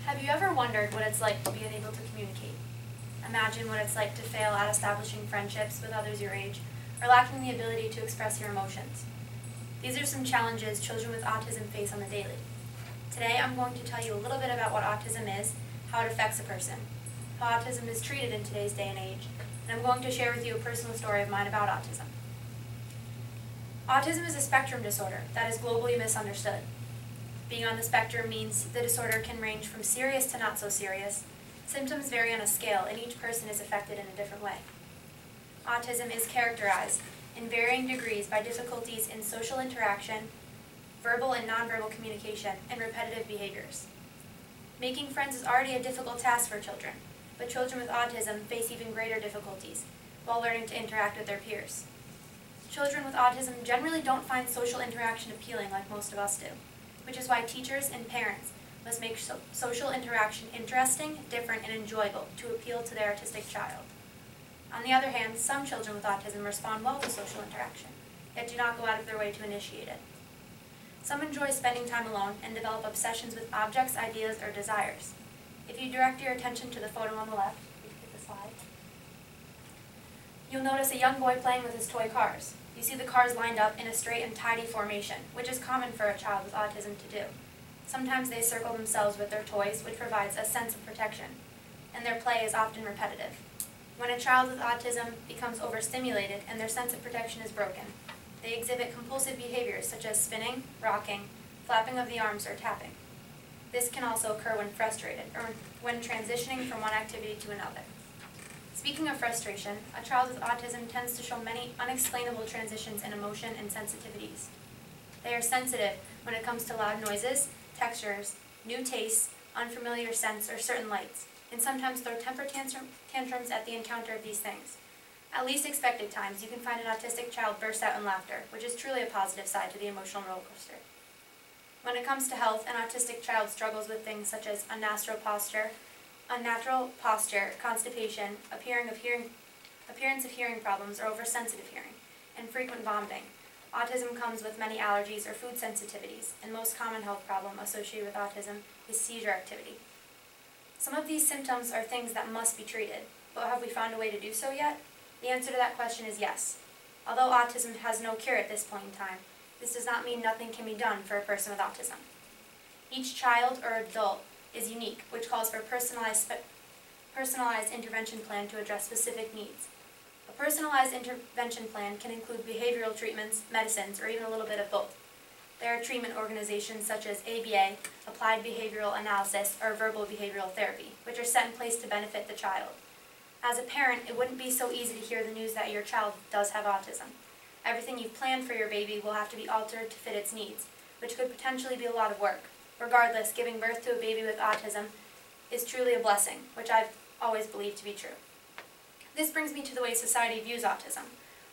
Have you ever wondered what it's like to be unable to communicate? Imagine what it's like to fail at establishing friendships with others your age, or lacking the ability to express your emotions. These are some challenges children with autism face on the daily. Today I'm going to tell you a little bit about what autism is, how it affects a person, how autism is treated in today's day and age, and I'm going to share with you a personal story of mine about autism. Autism is a spectrum disorder that is globally misunderstood. Being on the spectrum means the disorder can range from serious to not so serious. Symptoms vary on a scale, and each person is affected in a different way. Autism is characterized in varying degrees by difficulties in social interaction, verbal and nonverbal communication, and repetitive behaviors. Making friends is already a difficult task for children, but children with autism face even greater difficulties while learning to interact with their peers. Children with autism generally don't find social interaction appealing like most of us do, which is why teachers and parents must make social interaction interesting, different, and enjoyable to appeal to their autistic child. On the other hand, some children with autism respond well to social interaction, yet do not go out of their way to initiate it. Some enjoy spending time alone and develop obsessions with objects, ideas, or desires. If you direct your attention to the photo on the left, you can hit the slide, you'll notice a young boy playing with his toy cars. You see the cars lined up in a straight and tidy formation, which is common for a child with autism to do. Sometimes they circle themselves with their toys, which provides a sense of protection, and their play is often repetitive. When a child with autism becomes overstimulated and their sense of protection is broken, they exhibit compulsive behaviors such as spinning, rocking, flapping of the arms, or tapping. This can also occur when frustrated, or when transitioning from one activity to another. Speaking of frustration, a child with autism tends to show many unexplainable transitions in emotion and sensitivities. They are sensitive when it comes to loud noises, textures, new tastes, unfamiliar scents, or certain lights, and sometimes throw temper tantrums at the encounter of these things. At least expected times, you can find an autistic child burst out in laughter, which is truly a positive side to the emotional roller coaster. When it comes to health, an autistic child struggles with things such as unnatural posture, constipation, appearance of hearing problems or oversensitive hearing, and frequent vomiting. Autism comes with many allergies or food sensitivities, and most common health problem associated with autism is seizure activity. Some of these symptoms are things that must be treated, but have we found a way to do so yet? The answer to that question is yes. Although autism has no cure at this point in time, this does not mean nothing can be done for a person with autism. Each child or adult is unique, which calls for a personalized intervention plan to address specific needs. A personalized intervention plan can include behavioral treatments, medicines, or even a little bit of both. There are treatment organizations such as ABA, Applied Behavioral Analysis, or Verbal Behavioral Therapy, which are set in place to benefit the child. As a parent, it wouldn't be so easy to hear the news that your child does have autism. Everything you've planned for your baby will have to be altered to fit its needs, which could potentially be a lot of work. Regardless, giving birth to a baby with autism is truly a blessing, which I've always believed to be true. This brings me to the way society views autism.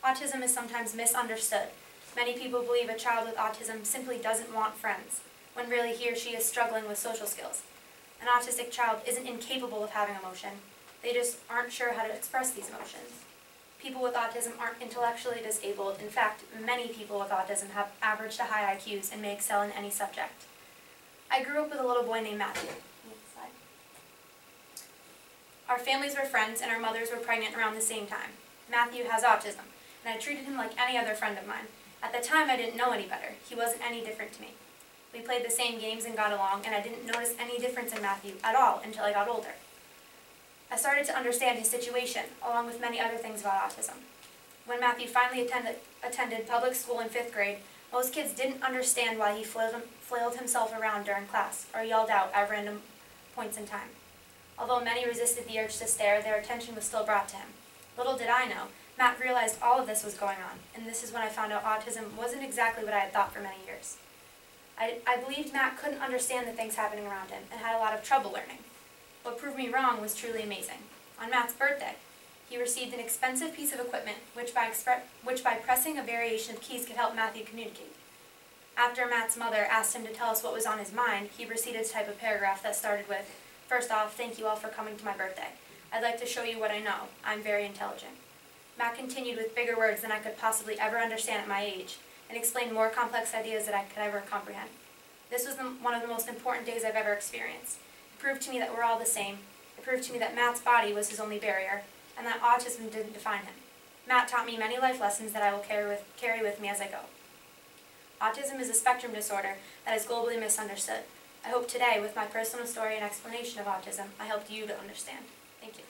Autism is sometimes misunderstood. Many people believe a child with autism simply doesn't want friends, when really he or she is struggling with social skills. An autistic child isn't incapable of having emotion. They just aren't sure how to express these emotions. People with autism aren't intellectually disabled. In fact, many people with autism have average to high IQs and may excel in any subject. I grew up with a little boy named Matthew. Our families were friends and our mothers were pregnant around the same time. Matthew has autism, and I treated him like any other friend of mine. At the time, I didn't know any better. He wasn't any different to me. We played the same games and got along, and I didn't notice any difference in Matthew at all until I got older. I started to understand his situation, along with many other things about autism. When Matthew finally attended public school in 5th grade, most kids didn't understand why he flailed himself around during class or yelled out at random points in time. Although many resisted the urge to stare, their attention was still brought to him. Little did I know, Matt realized all of this was going on, and this is when I found out autism wasn't exactly what I had thought for many years. I believed Matt couldn't understand the things happening around him and had a lot of trouble learning. What proved me wrong was truly amazing. On Matt's birthday, he received an expensive piece of equipment which by pressing a variation of keys could help Matthew communicate. After Matt's mother asked him to tell us what was on his mind, he proceeded to type a paragraph that started with, "First off, thank you all for coming to my birthday. I'd like to show you what I know. I'm very intelligent." Matt continued with bigger words than I could possibly ever understand at my age, and explained more complex ideas than I could ever comprehend. This was one of the most important days I've ever experienced. It proved to me that we're all the same. It proved to me that Matt's body was his only barrier, and that autism didn't define him. Matt taught me many life lessons that I will carry with me as I go. Autism is a spectrum disorder that is globally misunderstood. I hope today, with my personal story and explanation of autism, I helped you to understand. Thank you.